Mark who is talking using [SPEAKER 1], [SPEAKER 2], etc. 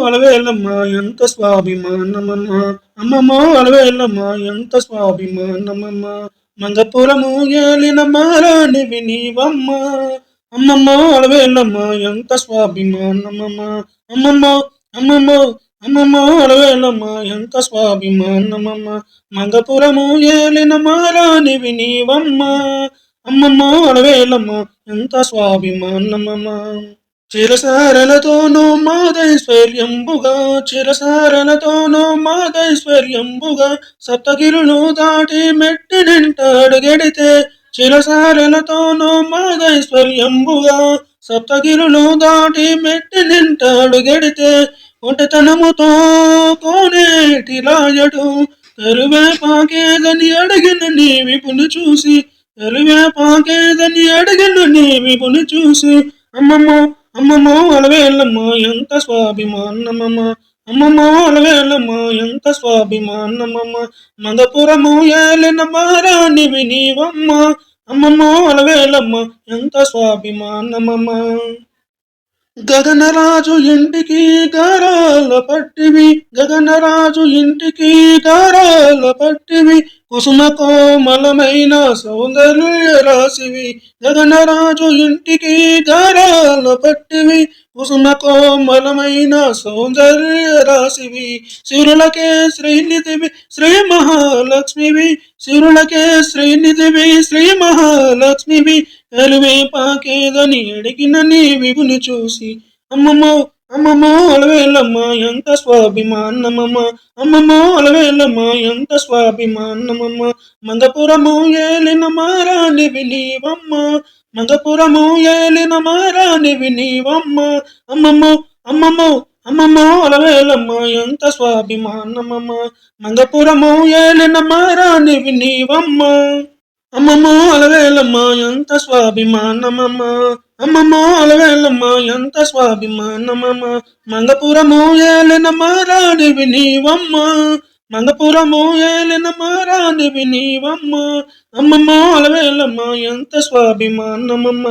[SPEAKER 1] అలవేలమ్మ ఎంత స్వాభిమానమమ్మ. అమ్మమ్మో అలవేలమ్మ ఎంత స్వాభిమానమమ్మ. మంగపురము ఏలిన మారానివి నీవమ్మ. అమ్మమ్మో అలవేలమ్మ ఎంత స్వాభిమానమమ్మ. అమ్మమ్మో అమ్మమ్మో అమ్మమ్మో అలవేలమ్మ ఎంత స్వాభిమానమమ్మ. మంగపురము ఏలిన మారానివి నీవమ్మ. అమ్మమ్మో అలవేలమ్మ ఎంత స్వాభిమానమమ్మ. చిరసారలతోనూ మాదైశ్వర్యంబుగా, చిరసారలతోనూ మాదైశ్వర్యంబుగా, సప్తగిరులు దాటి మెట్టినింట అడుగెడితే, చిరసారలతోనూ మాదైశ్వర్యంబుగా, సప్తగిరులు దాటి మెట్టినింట అడుగెడితే, ఒంటతనముతో కోనేటి రాయడు కరువేపాకేదని అడిగిన నీ విపుని చూసి, కరువేపాకేదని అడిగిన నీ విపుని చూసి, అమ్మమ్మో అమ్మమ్మో అలవేలమ్మ ఎంత స్వాభిమానమమ్మ. అమ్మమ్మో అలవేలమ్మ ఎంత స్వాభిమానమమ్మ. మంగపురము ఏలిన మారానివి నీవమ్మ. అమ్మమ్మో అలవేలమ్మ ఎంత స్వాభిమానమమ్మ. గగనరాజు ఇంటికి గారాల పట్టివి, గగనరాజు ఇంటికి గారాల పట్టివి, కుసుమ కోమలమైన సౌందర్య రాశివి. గగనరాజు ఇంటికి గారాల పట్టివి, కుసుమ కోమలమైన సౌందర్య రాశివి. సిరులకే శ్రీనిధివి శ్రీ మహాలక్ష్మివి, సిరులకే శ్రీనిధివి శ్రీ మహాలక్ష్మివి. కరివేపాకేదని అడిగిన నీ విగుని చూసి, అమ్మమ్మో అమ్మమ్మో అలవేలమ్మ ఎంత స్వాభిమానమమ్మ. అమ్మమ్మో అలవేలమ్మ ఎంత స్వాభిమానమమ్మ. మంగపురము ఏలిన మారానివి నీవమ్మ. మంగపురము ఏలిన మారానివి నీవమ్మ. అమ్మమ్మో అమ్మమ్మో అమ్మమ్మో అలవేలమ్మ ఎంత స్వాభిమానమమ్మ. మంగపురము ఏలిన మారానివి నీవమ్మ. అమ్మమ్మో అలవేలమ్మ ఎంత స్వాభిమానమమ్మ. అమ్మమ్మో అలవేలమ్మ ఎంత స్వాభిమానమమ్మ. మంగపురము ఏలిన మారానివి నీవమ్మ. మంగపురము ఏలిన మారానివి నీవమ్మ. అమ్మమ్మో అలవేలమ్మ ఎంత స్వాభిమానమమ్మ.